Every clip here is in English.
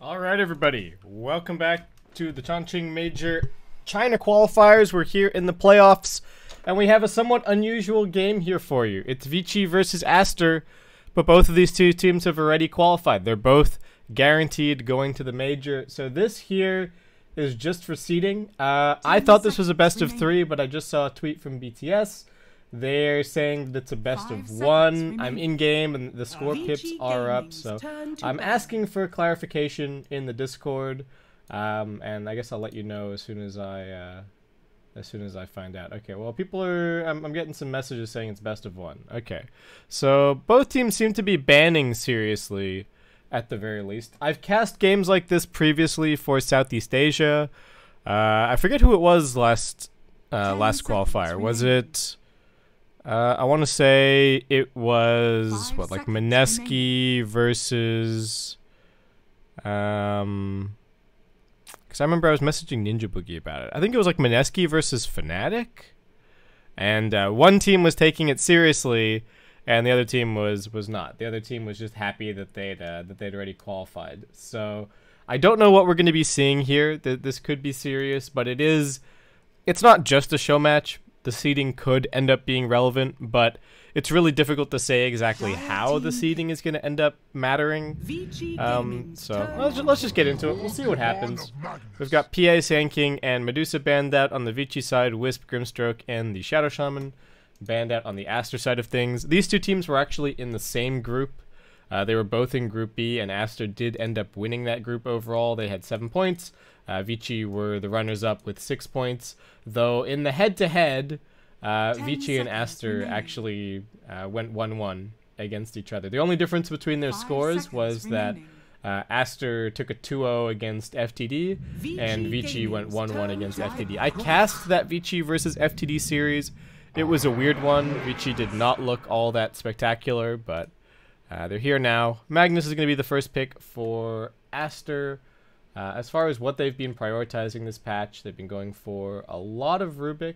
Alright everybody, welcome back to the Chongqing Major China qualifiers. We're here in the playoffs, and we have a somewhat unusual game here for you. It's Vici versus Aster, but both of these two teams have already qualified. They're both guaranteed going to the Major, so this here is just for seeding. I thought this was a best of 3, but I just saw a tweet from BTS. They're saying that it's a best of 1. I'm in-game, and the score pips are up, so I'm asking for clarification in the Discord, and I guess I'll let you know as soon as I find out. Okay, well, people are... I'm getting some messages saying it's best of 1. Okay, so both teams seem to be banning seriously, at the very least. I've cast games like this previously for Southeast Asia. I forget who it was last qualifier. Was it... I want to say it was, what, like Mineski versus... because I remember I was messaging Ninja Boogie about it. I think it was like Mineski versus Fnatic. And one team was taking it seriously, and the other team was not. The other team was just happy that they'd already qualified. So I don't know what we're going to be seeing here. This could be serious, but it's not just a show match. The seeding could end up being relevant, but it's really difficult to say exactly how the seeding is going to end up mattering. So let's just get into it. We'll see what happens. We've got PA, Sand King, and Medusa banned out on the Vici side, Wisp, Grimstroke, and the Shadow Shaman banned out on the Aster side of things. These two teams were actually in the same group. They were both in Group B, and Aster did end up winning that group overall. They had 7 points. Vici were the runners-up with 6 points, though in the head-to-head, Vici and Aster actually went 1-1 against each other. The only difference between their scores was that Aster took a 2-0 against FTD, and Vici went 1-1 against FTD. I cast that Vici versus FTD series. It was a weird one. Vici did not look all that spectacular, but they're here now. Magnus is going to be the first pick for Aster. As far as what they've been prioritizing this patch, they've been going for a lot of Rubik.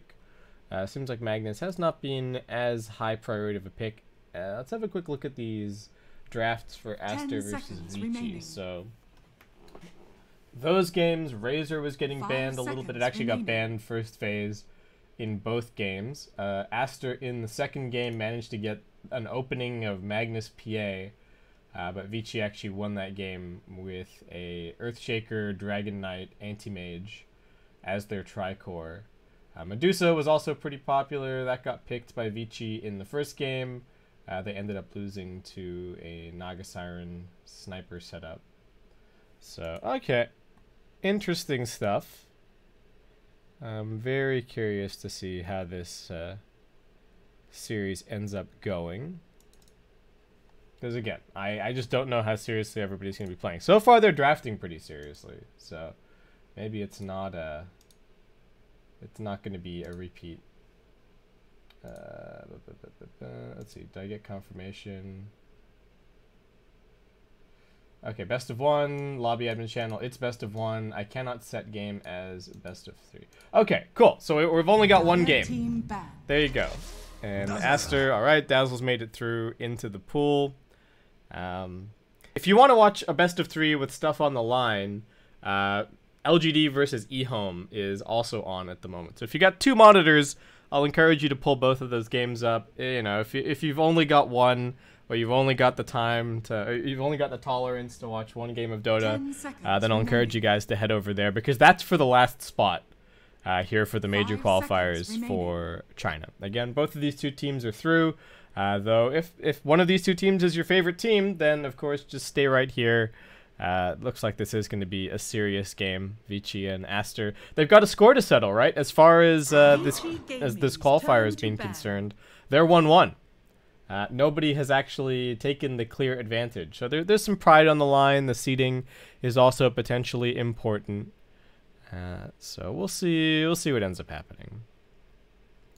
Seems like Magnus has not been as high priority of a pick. Let's have a quick look at these drafts for Aster versus Vici. So those games, Razor was getting banned a little bit. It actually got banned first phase in both games. Aster in the second game managed to get an opening of Magnus PA. But Vici actually won that game with a Earthshaker, Dragon Knight, Anti-Mage as their Tricore. Medusa was also pretty popular. That got picked by Vici in the first game. They ended up losing to a Naga Siren sniper setup. So, okay. Interesting stuff. I'm very curious to see how this series ends up going. Because again, I just don't know how seriously everybody's going to be playing. So far, they're drafting pretty seriously, so maybe it's not going to be a repeat. Let's see, did I get confirmation? Okay, best of 1, lobby admin channel, it's best of 1. I cannot set game as best of 3. Okay, cool. So we've only got one game. There you go. And Aster, all right, Dazzle's made it through into the pool. If you want to watch a best of 3 with stuff on the line, LGD versus eHome is also on at the moment. So if you got 2 monitors, I'll encourage you to pull both of those games up. You know, if you've only got one, or you've only got the time to, or you've only got the tolerance to watch one game of Dota, then I'll encourage you guys to head over there, because that's for the last spot here for the major qualifiers for China. Again, both of these two teams are through. Though if one of these two teams is your favorite team, then of course just stay right here. Looks like this is going to be a serious game. Vici and Aster, they've got a score to settle, right? As far as this qualifier is being concerned, they're 1-1. Nobody has actually taken the clear advantage, so there's some pride on the line. The seeding is also potentially important. So we'll see what ends up happening.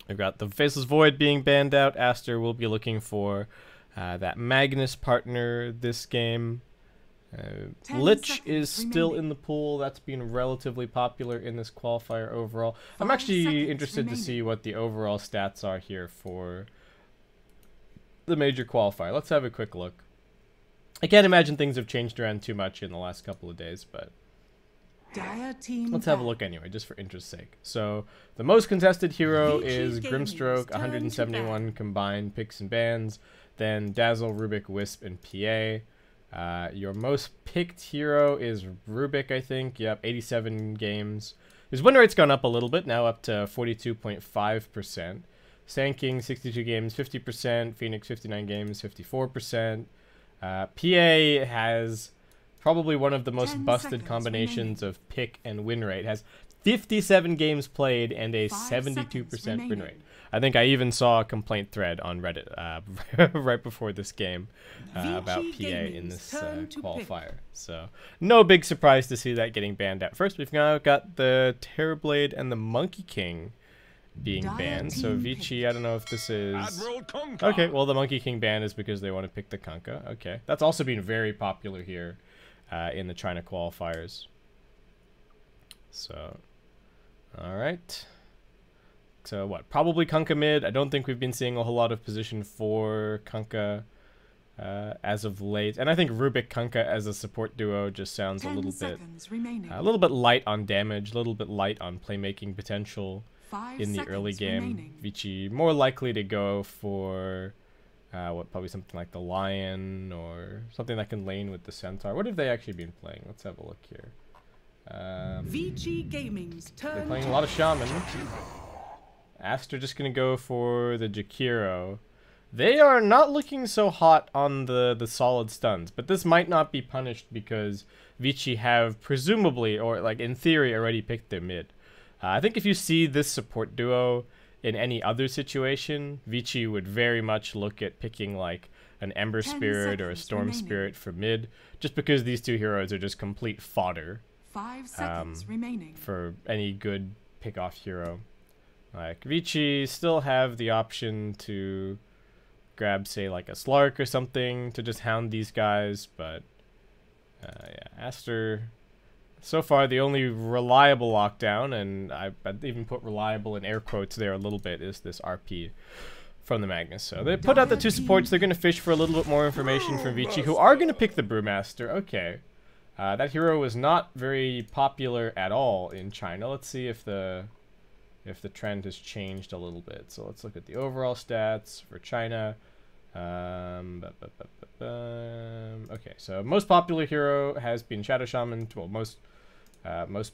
We've got the Faceless Void being banned out. Aster will be looking for that Magnus partner this game. Lich is still in the pool. That's been relatively popular in this qualifier overall. I'm actually interested to see what the overall stats are here for the major qualifier. Let's have a quick look. I can't imagine things have changed around too much in the last couple of days, but let's have a look anyway, just for interest's sake. So the most contested hero is Grimstroke, 171 combined picks and bans. Then Dazzle, Rubik, Wisp, and PA. Your most picked hero is Rubik, I think. Yep, 87 games. His win rate's gone up a little bit, now up to 42.5%. Sand King, 62 games, 50%. Phoenix, 59 games, 54%. PA has probably one of the most busted combinations of pick and win rate. Has 57 games played and a 72% win rate. I think I even saw a complaint thread on Reddit right before this game about PA in this qualifier. So no big surprise to see that getting banned out. First, we've now got the Terrorblade and the Monkey King being banned. So Vici, I don't know if this is... Okay, well the Monkey King ban is because they want to pick the Kunkka. Okay, that's also been very popular here in the China qualifiers. So, alright. So what, probably Kunkka mid. I don't think we've been seeing a whole lot of position for Kunkka as of late. And I think Rubik Kunkka as a support duo just sounds a little bit light on damage, a little bit light on playmaking potential in the early game. Vici more likely to go for probably something like the Lion or something that can lane with the Centaur. What have they actually been playing? Let's have a look here. Vici Gaming's turn. They're playing a lot of Shaman. Aster just gonna go for the Jakiro. They are not looking so hot on the solid stuns, but this might not be punished because Vici have presumably, or like in theory, already picked their mid. I think if you see this support duo in any other situation, Vici would very much look at picking like an Ember Spirit or a Storm Spirit for mid, just because these two heroes are just complete fodder 5 seconds remaining for any good pick-off hero. Like, Vici still have the option to grab, say, like a Slark or something to just hound these guys, but yeah, Aster, so far the only reliable lockdown, and I'd even put reliable in air quotes there a little bit, is this RP from the Magnus. So they put out the two supports. They're going to fish for a little bit more information from Vici, who are going to pick the Brewmaster. Okay. That hero was not very popular at all in China. Let's see if the trend has changed a little bit. So let's look at the overall stats for China. Okay, so most popular hero has been Shadow Shaman. Well, most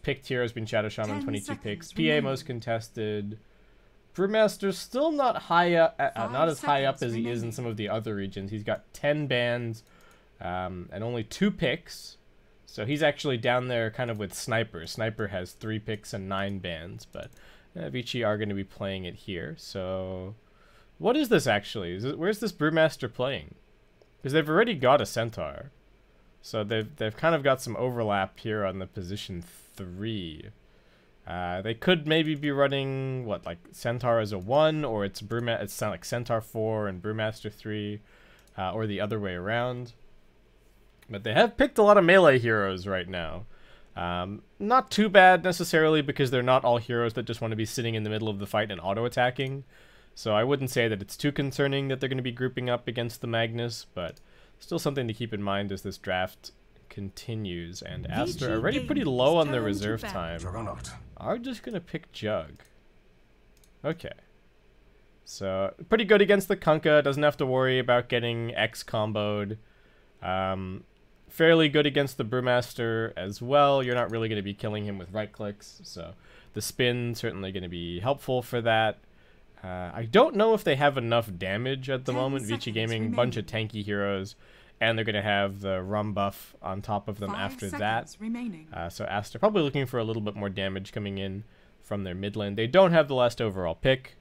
picked hero has been Shadow Shaman, 22 picks. PA most contested. Brewmaster still not high up, not as high up as he is in some of the other regions. He's got 10 bans and only 2 picks. So he's actually down there kind of with Sniper. Sniper has 3 picks and 9 bans, but Vici are going to be playing it here. So what is this actually? Where's this Brewmaster playing? Because they've already got a Centaur. So they've kind of got some overlap here on the position 3. They could maybe be running, what, like Centaur as a 1, or it's like Centaur 4 and Brewmaster 3, or the other way around. But they have picked a lot of melee heroes right now. Not too bad necessarily, because they're not all heroes that just want to be sitting in the middle of the fight and auto-attacking. So I wouldn't say that it's too concerning that they're going to be grouping up against the Magnus, but still something to keep in mind as this draft continues. And Aster, already pretty low on their reserve time, are just going to pick Jug. Okay. So, pretty good against the Kunkka, doesn't have to worry about getting X comboed. Fairly good against the Brewmaster as well. You're not really going to be killing him with right clicks, so the spin certainly going to be helpful for that. I don't know if they have enough damage at the moment. Vici Gaming, bunch of tanky heroes, and they're going to have the rum buff on top of them after that. So Aster probably looking for a little bit more damage coming in from their mid lane. They don't have the last overall pick.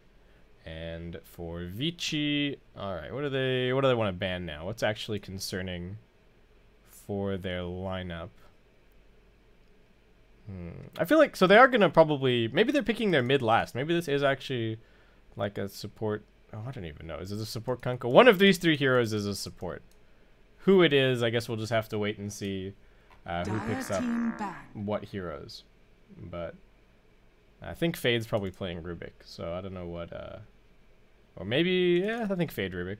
And for Vici, alright, what do they want to ban now? What's actually concerning for their lineup? I feel like, so they are going to probably, maybe they're picking their mid last. Maybe this is actually like a support. Oh, I don't even know. Is this a support Kunkka? One of these 3 heroes is a support. Who it is, I guess we'll just have to wait and see who picks up what heroes. But I think Fade's probably playing Rubik, so I don't know what, or maybe, yeah, I think Fade Rubik.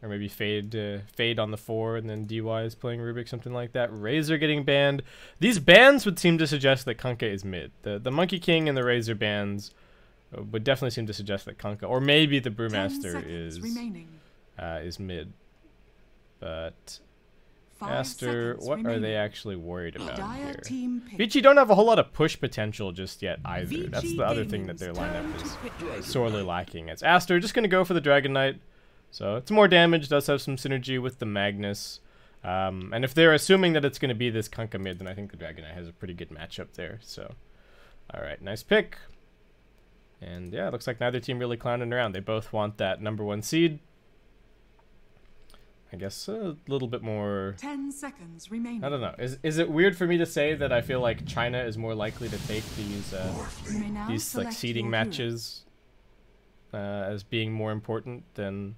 Or maybe Fade on the 4 and then DY is playing Rubik, something like that. Razor getting banned. These bans would seem to suggest that Kunkka is mid. The Monkey King and the Razor bans would definitely seem to suggest that Kunkka, or maybe the Brewmaster is mid. But Aster, what are they actually worried about here? Vici don't have a whole lot of push potential just yet either. That's the other thing that their lineup is sorely lacking. It's Aster just going to go for the Dragon Knight. So it's more damage, does have some synergy with the Magnus. And if they're assuming that it's going to be this Kunkka mid, then I think the Dragon Knight has a pretty good matchup there. So, alright, nice pick. And yeah, it looks like neither team really clowning around. They both want that #1 seed. I guess a little bit more... 10 seconds remaining. I don't know. Is it weird for me to say that I feel like China is more likely to take these like seeding matches as being more important than...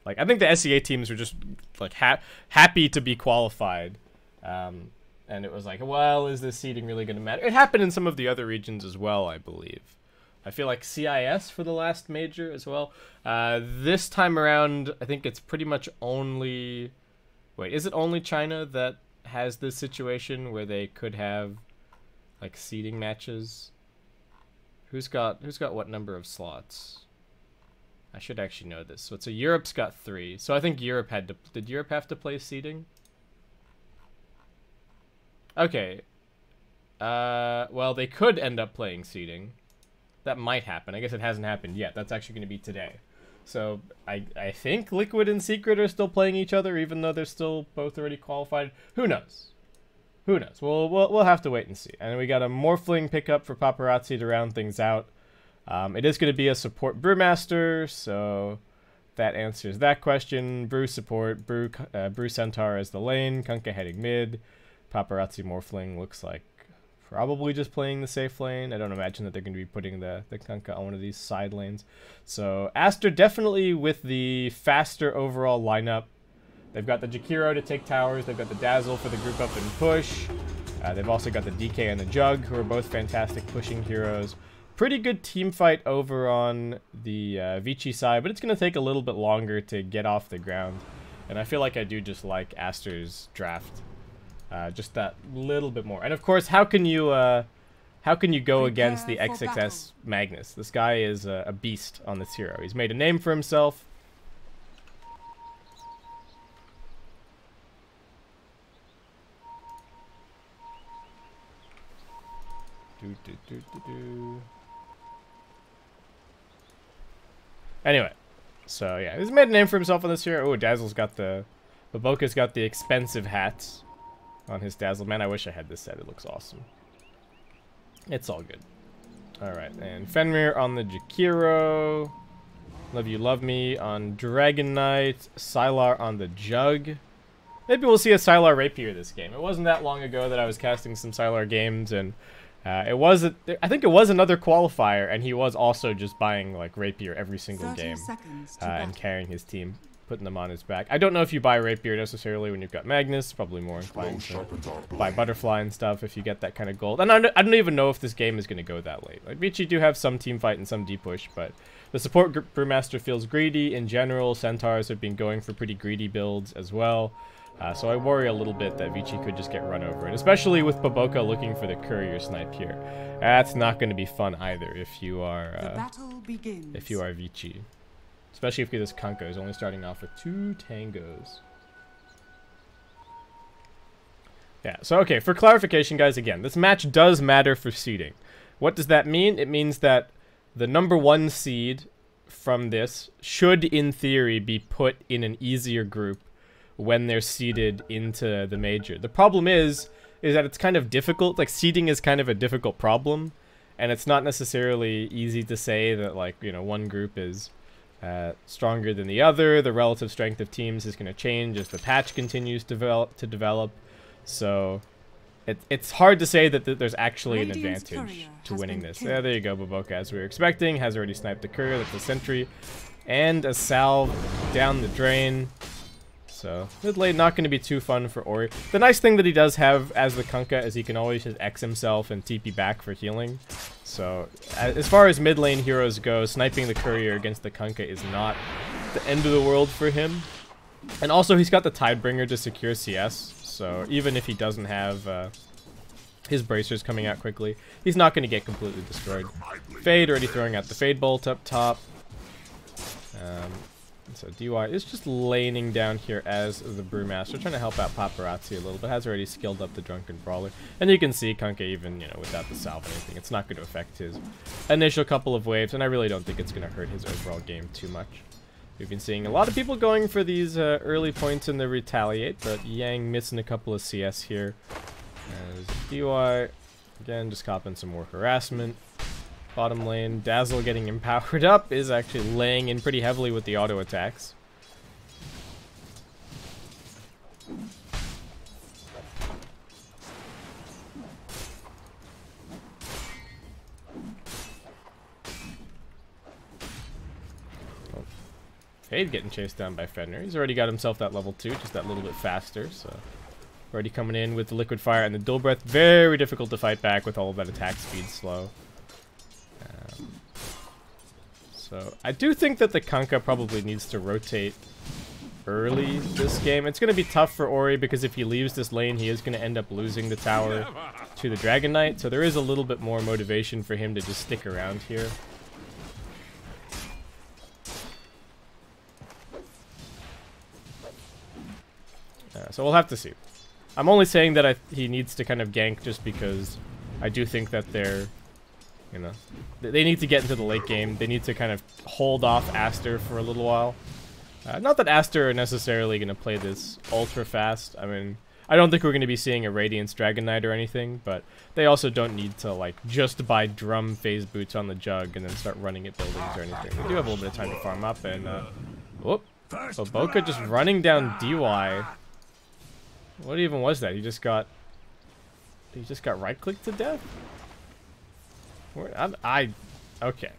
Like, I think the SEA teams were just like happy to be qualified, and it was like, well, is this seeding really going to matter? It happened in some of the other regions as well, I believe. I feel like CIS for the last major as well. This time around, I think it's pretty much only... Wait, is it only China that has this situation where they could have like seeding matches? Who's got what number of slots? I should actually know this. So it's Europe's got 3. So I think Europe had to... Did Europe have to play seeding? Okay. Well, they could end up playing seeding. That might happen. I guess it hasn't happened yet. That's actually going to be today. So I think Liquid and Secret are still playing each other, even though they're still both already qualified. Who knows? Who knows? We'll have to wait and see. And we got a Morphling pickup for Paparazzi to round things out. It is going to be a support Brewmaster, so that answers that question. Brew support, Brew Centaur as the lane, Kunkka heading mid, Paparazzi Morphling looks like probably just playing the safe lane. I don't imagine that they're going to be putting the Kunkka on one of these side lanes. So Aster definitely with the faster overall lineup. They've got the Jakiro to take towers, they've got the Dazzle for the group up and push. They've also got the DK and the Jug, who are both fantastic pushing heroes. Pretty good team fight over on the Vici side, but it's going to take a little bit longer to get off the ground. And I feel like I do just like Aster's draft. Just that little bit more. And of course, how can you go against the XXS Magnus? This guy is a beast on this hero. He's made a name for himself. Anyway, so yeah, he's made a name for himself on this hero. Oh, Dazzle's got Baboka's got the expensive hats on his Dazzle. Man, I wish I had this set. It looks awesome. It's all good. Alright, and Fenrir on the Jakiro. Love You Love Me on Dragon Knight. Sylar on the Jug. Maybe we'll see a Sylar Rapier this game. It wasn't that long ago that I was casting some Sylar games, and I think it was another qualifier, and he was also just buying like Rapier every single game and carrying his team, putting them on his back. I don't know if you buy Rapier necessarily when you've got Magnus. Probably more inclined to buy Butterfly and stuff if you get that kind of gold. And I don't even know if this game is going to go that late. Like, Vici do have some team fight and some D-push, but the support Brewmaster feels greedy in general. Centaurs have been going for pretty greedy builds as well. So I worry a little bit that Vici could just get run over. And especially with Baboka looking for the courier snipe here. That's not going to be fun either if you are Vici. Especially if this Kunkka is only starting off with 2 tangos. Yeah, so okay, for clarification, guys, again, this match does matter for seeding. What does that mean? It means that the #1 seed from this should, in theory, be put in an easier group when they're seeded into the major. The problem is that it's kind of difficult. Like, seeding is kind of a difficult problem, and it's not necessarily easy to say that, like, you know, one group is stronger than the other. The relative strength of teams is going to change as the patch continues to develop. So it's hard to say that there's actually an advantage to winning this. Yeah, there you go, Baboka, as we were expecting, has already sniped the courier. That's a sentry and a salve down the drain. So mid lane not going to be too fun for Ori. The nice thing that he does have as the Kunkka is he can always just X himself and TP back for healing. So as far as mid lane heroes go, sniping the courier against the Kunkka is not the end of the world for him. And also, he's got the Tidebringer to secure CS, so even if he doesn't have his bracers coming out quickly, he's not going to get completely destroyed. Fade already throwing out the Fade Bolt up top. So DY is just laning down here as the Brewmaster, trying to help out Paparazzi a little bit. Has already skilled up the Drunken Brawler. And you can see Kunkka, even, you know, without the salve or anything, it's not going to affect his initial couple of waves, and I really don't think it's going to hurt his overall game too much. We've been seeing a lot of people going for these early points in the Retaliate, but Yang missing a couple of CS here. As DY, again, just copping some more harassment. Bottom lane, Dazzle getting empowered up is actually laying in pretty heavily with the auto attacks. Fade getting chased down by Fenrir. He's already got himself that level 2, just that little bit faster, so already coming in with the Liquid Fire and the Dual Breath. Very difficult to fight back with all of that attack speed slow. So I do think that the Kunkka probably needs to rotate early this game. It's going to be tough for Ori because if he leaves this lane, he is going to end up losing the tower to the Dragon Knight. So there is a little bit more motivation for him to just stick around here. So we'll have to see. I'm only saying that he needs to kind of gank just because I do think that they're, you know, they need to get into the late game. They need to kind of hold off Aster for a little while. Not that Aster are necessarily going to play this ultra fast. I mean, I don't think we're going to be seeing a Radiance Dragon Knight or anything, but they also don't need to, like, just buy drum phase boots on the Jug and then start running at buildings or anything. We do have a little bit of time to farm up, and, whoop. So Boca just running down DY. What even was that? He just got right-clicked to death? Okay.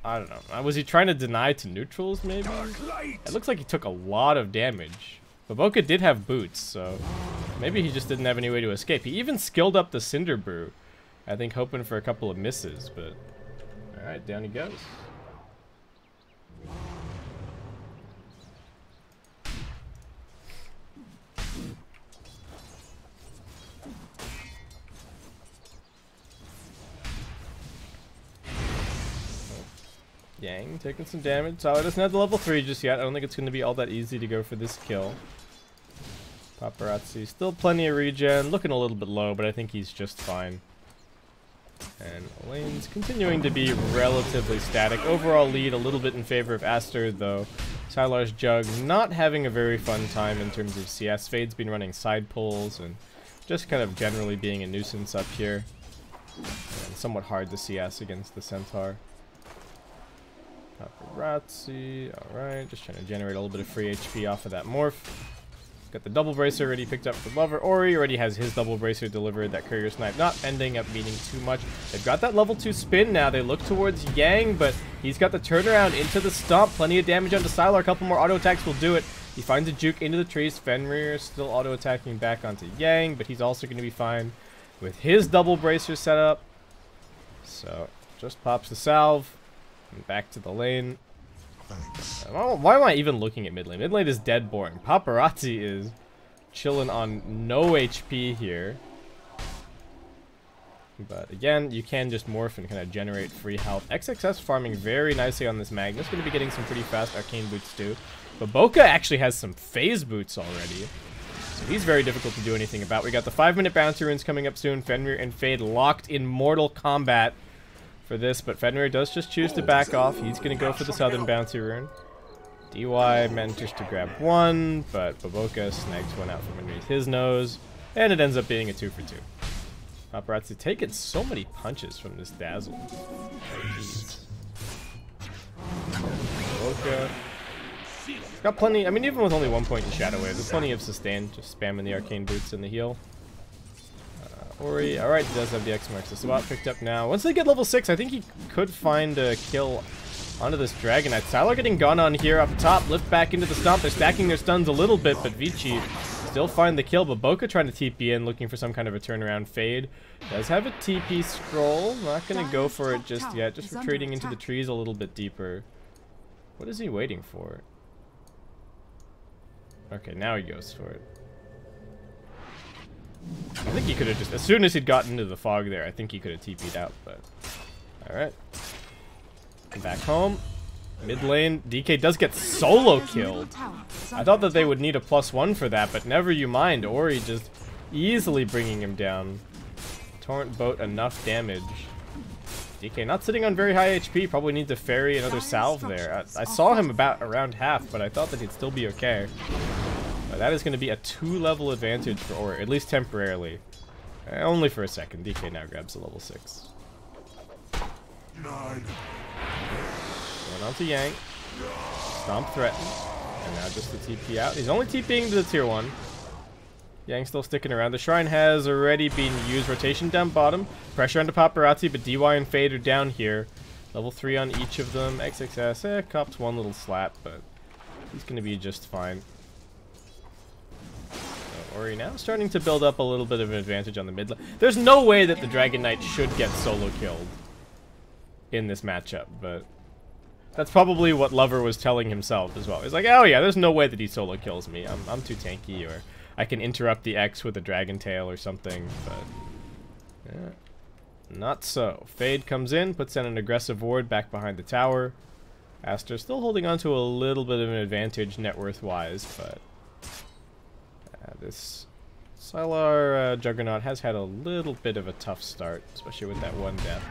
I don't know. Was he trying to deny to neutrals, maybe? It looks like he took a lot of damage. But Boca did have boots, so maybe he just didn't have any way to escape. He even skilled up the Cinder Brew, I think hoping for a couple of misses, but alright, down he goes. Yang taking some damage. Solid doesn't have the level 3 just yet. I don't think it's going to be all that easy to go for this kill. Paparazzi still plenty of regen. Looking a little bit low, but I think he's just fine. And lane's continuing to be relatively static. Overall lead a little bit in favor of Aster, though. Sylar's Jug not having a very fun time in terms of CS. Fade's been running side pulls and just kind of generally being a nuisance up here. And somewhat hard to CS against the Centaur. Paparazzi, alright, just trying to generate a little bit of free HP off of that morph. Got the double bracer already picked up for Lover. Ori already has his double bracer delivered. That courier snipe not ending up meaning too much. They've got that level 2 spin now. They look towards Yang, but he's got the turnaround into the stomp. Plenty of damage onto Sylar. A couple more auto attacks will do it. He finds a juke into the trees. Fenrir still auto attacking back onto Yang, but he's also going to be fine with his double bracer setup. So just pops the salve. And back to the lane. Why am I even looking at mid lane? Mid lane is dead boring. Paparazzi is chilling on no HP here. But again, you can just morph and kind of generate free health. XXS farming very nicely on this Magnus. Going to be getting some pretty fast arcane boots too. But Boca actually has some phase boots already. So he's very difficult to do anything about. We got the 5-minute bounty runes coming up soon. Fenrir and Fade locked in mortal combat for this, but Fenrir does just choose to back off. He's going to go for the Southern Bounty Rune. DY manages to grab one, but Baboka snags one out from underneath his nose, and it ends up being a 2 for 2. Paparazzi taking so many punches from this Dazzle. Baboka. Got plenty, I mean, even with only 1 point in Shadow Wave, there's plenty of sustain, just spamming the Arcane Boots and the heal. Ori, alright, does have the X marks the spot picked up now. Once they get level 6, I think he could find a kill onto this Dragon Knight. Sylar getting gone on here up top, lift back into the stomp. They're stacking their stuns a little bit, but Vici still find the kill. But Boca trying to TP in, looking for some kind of a turnaround. Fade does have a TP scroll. Not going to go for it just yet, just retreating into the trees a little bit deeper. What is he waiting for? Okay, now he goes for it. I think he could have just, as soon as he'd gotten into the fog there, I think he could have TP'd out, but... Alright. Back home. Mid lane, DK does get solo killed. I thought that they would need a +1 for that, but never you mind. Ori just easily bringing him down. Torrent boat enough damage. DK not sitting on very high HP, probably needs to ferry another salve there. I saw him about around half, but I thought that he'd still be okay. But that is going to be a 2-level advantage for Ori, at least temporarily. Only for a second. DK now grabs a level 6. Going on to Yang. Stomp threatened. And now just the TP out. He's only TPing to the tier 1. Yang still sticking around. The shrine has already been used. Rotation down bottom. Pressure onto Paparazzi, but DY and Fade are down here. Level 3 on each of them. XXS, cops one little slap, but he's going to be just fine. So Ori now starting to build up a little bit of an advantage on the mid lane. There's no way that the Dragon Knight should get solo killed in this matchup, but that's probably what Lover was telling himself as well. He's like, oh yeah, there's no way that he solo kills me. I'm too tanky, or I can interrupt the X with a Dragon Tail or something, but yeah, not so. Fade comes in, puts in an aggressive ward back behind the tower. Aster still holding on to a little bit of an advantage net worth wise, but this Sylar Juggernaut has had a little bit of a tough start, especially with that one death.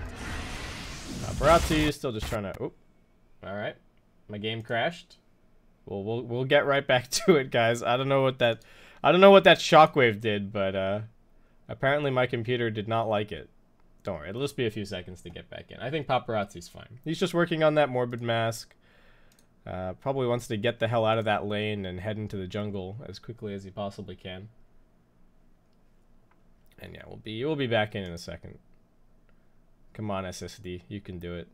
Paparazzi is still just trying to... Oh, all right. My game crashed. We'll get right back to it, guys. I don't know what that shockwave did, but apparently my computer did not like it. Don't worry, it'll just be a few seconds to get back in. I think Paparazzi's fine. He's just working on that Morbid Mask. Probably wants to get the hell out of that lane and head into the jungle as quickly as he possibly can. And yeah, we'll be back in a second. Come on, SSD, you can do it.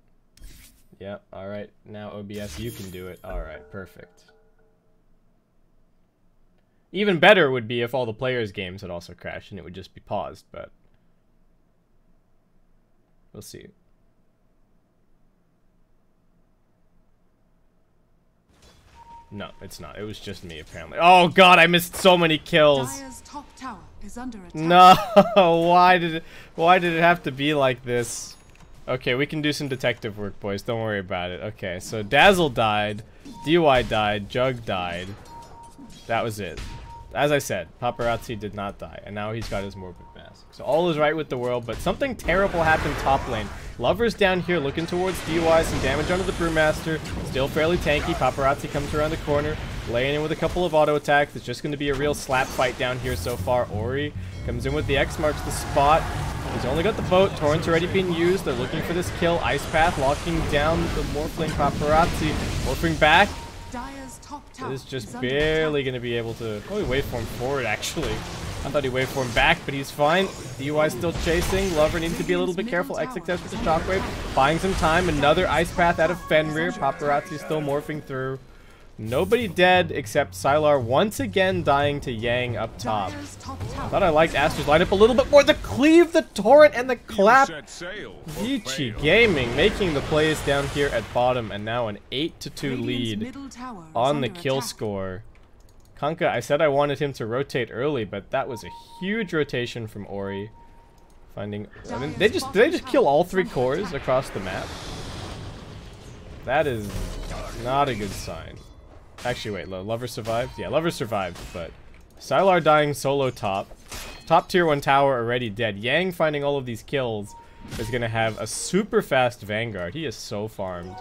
Yep, alright. Now OBS, you can do it. Alright, perfect. Even better would be if all the players' games had also crashed and it would just be paused, but we'll see. No, it's not. It was just me, apparently. Oh god, I missed so many kills. Dire's top tower is under attack. No, why did it have to be like this? Okay, we can do some detective work, boys. Don't worry about it. Okay, so Dazzle died, DY died, Jug died. That was it. As I said, Paparazzi did not die, and now he's got his Morbid Mask. So all is right with the world, but something terrible happened top lane. Lover's down here looking towards DY, some damage onto the Brewmaster, still fairly tanky. Paparazzi comes around the corner, laying in with a couple of auto attacks. It's just going to be a real slap fight down here so far. Ori comes in with the X, marks the spot. He's only got the boat. Torrent's already been used. They're looking for this kill. Ice Path locking down the Morphling Paparazzi. Morphing back. It is just barely going to be able to... Oh, he waveformed forward, actually. I thought he waveformed back, but he's fine. DY still chasing. Lover needs to be a little bit careful. XXS with the shockwave. Buying some time. Another Ice Path out of Fenrir. Paparazzi still morphing through. Nobody dead except Sylar once again dying to Yang up top. I thought I liked Aster's lineup a little bit more. The cleave, the torrent, and the clap. Vici Gaming making the plays down here at bottom, and now an 8-2 lead on the kill score. Kanka, I said I wanted him to rotate early, but that was a huge rotation from Ori. Finding, I mean, did they just kill all 3 cores across the map? That is not a good sign. Actually, wait, Lover survived? Yeah, Lover survived, but Sylar dying solo top. Top tier 1 tower already dead. Yang finding all of these kills is going to have a super fast Vanguard. He is so farmed.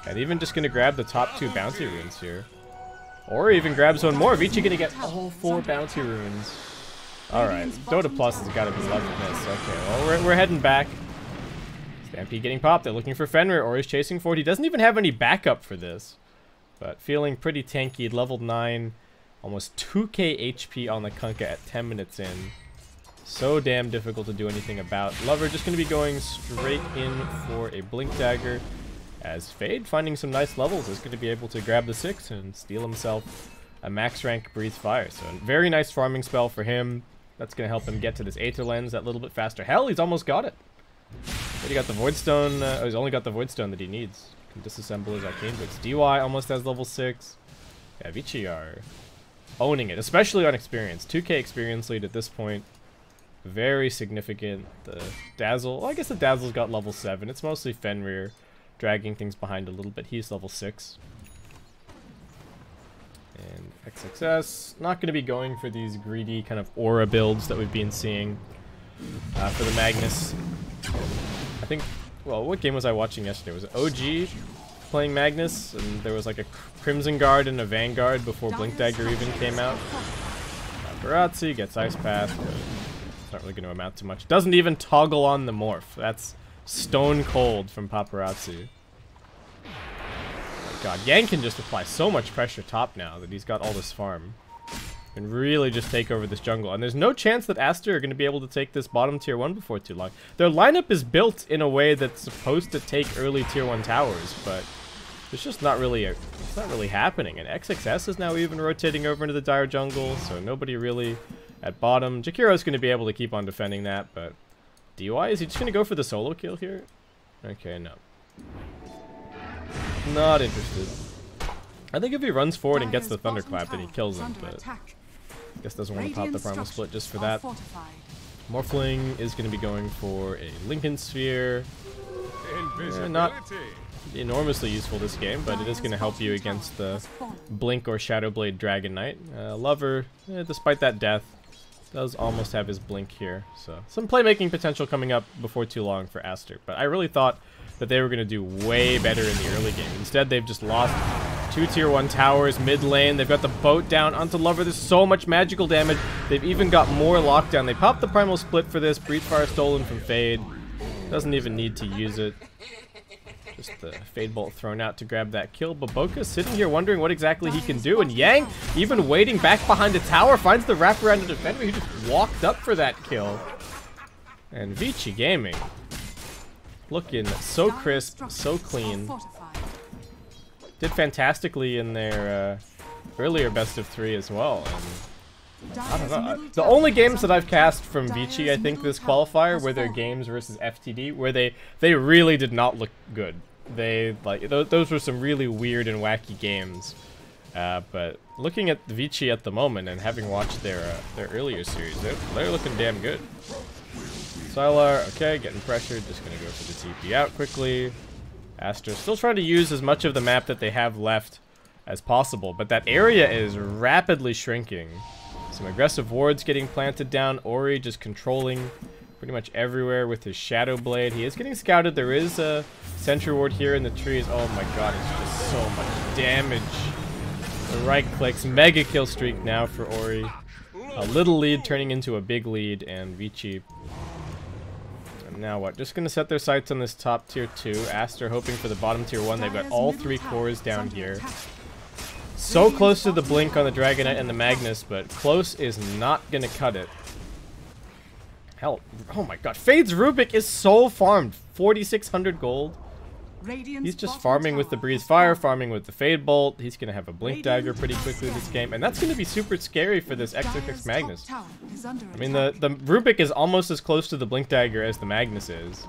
And even just going to grab the top 2 bounty runes here. Or even grabs one more. Vici going to get all 4 bounty runes. Alright, Dota Plus has got to be loving this. Okay, well, we're heading back. Stampede getting popped. They're looking for Fenrir. Ori's chasing for it. He doesn't even have any backup for this. But feeling pretty tanky, level 9, almost 2k HP on the Kunkka at 10 minutes in. So damn difficult to do anything about. Lover just going to be going straight in for a Blink Dagger, as Fade, finding some nice levels, is going to be able to grab the 6 and steal himself a max rank Breathe Fire. So a very nice farming spell for him. That's going to help him get to this Aether Lens that little bit faster. Hell, he's almost got it. But he got the Void Stone, he's only got the Void Stone that he needs. Disassemble his arcane boots. DY almost has level 6. Yeah, Vici are owning it, especially on experience. 2k experience lead at this point. Very significant. The Dazzle, well, I guess the Dazzle's got level 7. It's mostly Fenrir dragging things behind a little bit. He's level 6. And XXS, not going to be going for these greedy kind of aura builds that we've been seeing for the Magnus. I think, well, what game was I watching yesterday? Was it OG playing Magnus? And there was like a Crimson Guard and a Vanguard before Blink Dagger even came out. Paparazzi gets Ice Path, but it's not really going to amount to much. Doesn't even toggle on the morph. That's stone cold from Paparazzi. God, Yang can just apply so much pressure top now that he's got all this farm. And really just take over this jungle. And there's no chance that Aster are going to be able to take this bottom tier 1 before too long. Their lineup is built in a way that's supposed to take early tier 1 towers, but it's just not really it's not really happening. And XXS is now even rotating over into the dire jungle, so nobody really at bottom. Jakiro's going to be able to keep on defending that, but DY, is he just going to go for the solo kill here? Okay, no. Not interested. I think if he runs forward and gets the Thunderclap, then he kills him, but I guess doesn't want to pop the Primal Split just for that. Morphling is going to be going for a Lincoln Sphere. Not enormously useful this game, but it is going to help you against the Blink or Shadowblade Dragon Knight. Lover, despite that death, does almost have his Blink here. So some playmaking potential coming up before too long for Aster, but I really thought that they were going to do way better in the early game. Instead, they've just lost 2 tier 1 towers mid lane. They've got the boat down onto Lover. There's so much magical damage. They've even got more lockdown. They popped the Primal Split for this. Breach Fire stolen from Fade. Doesn't even need to use it. Just the Fade Bolt thrown out to grab that kill. Baboka's sitting here wondering what exactly he can do. And Yang, even waiting back behind the tower, finds the wraparound to defender. He just walked up for that kill. And Vici Gaming, looking so crisp, so clean. Did fantastically in their earlier best of 3 as well. And I don't know. The only games that I've cast from Vici, I think, this qualifier, were their games versus FTD, where they really did not look good. They those were some really weird and wacky games. But looking at Vici at the moment and having watched their earlier series, they're looking damn good. Sylar, okay, getting pressured, just gonna go for the TP out quickly. Aster still trying to use as much of the map that they have left as possible, but that area is rapidly shrinking. Some aggressive wards getting planted down. Ori just controlling pretty much everywhere with his Shadow Blade. He is getting scouted. There is a sentry ward here in the trees. Oh my god, it's just so much damage. The right clicks, mega kill streak now for Ori. A little lead turning into a big lead, and Vici. Now what? Just gonna set their sights on this top tier 2. Aster hoping for the bottom tier 1. They've got all 3 cores down here. So close to the Blink on the Dragon Knight and the Magnus, but close is not gonna cut it. Hell, oh my god. Fade's Rubik is so farmed. 4,600 gold. He's just farming with the Breeze Fire, farming with the Fade Bolt. He's going to have a Blink Dagger pretty quickly this game. And that's going to be super scary for this XXX Magnus. I mean, the Rubik is almost as close to the Blink Dagger as the Magnus is.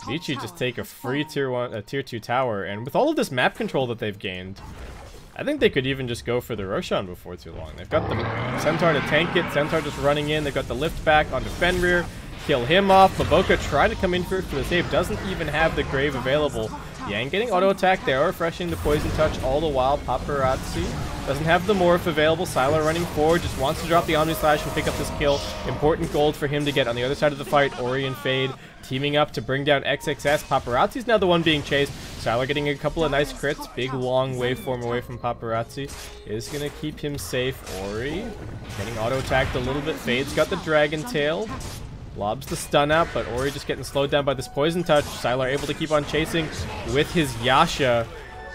Vici just take a free tier 2 tower. And with all of this map control that they've gained, I think they could even just go for the Roshan before too long. They've got the Centaur to tank it. Centaur just running in. They've got the lift back onto Fenrir. Kill him off. Baboka trying to come in for the save. Doesn't even have the Grave available. Yang getting auto attack. They are refreshing the Poison Touch all the while. Paparazzi doesn't have the Morph available. Sylar running forward. Just wants to drop the Omni Slash and pick up this kill. Important gold for him to get on the other side of the fight. Ori and Fade teaming up to bring down XXS. Paparazzi's now the one being chased. Sylar getting a couple of nice crits. Big long waveform away from Paparazzi. Is going to keep him safe. Ori getting auto attacked a little bit. Fade's got the Dragon Tail. Lobs the stun out, but Ori just getting slowed down by this Poison Touch. Sylar able to keep on chasing with his Yasha.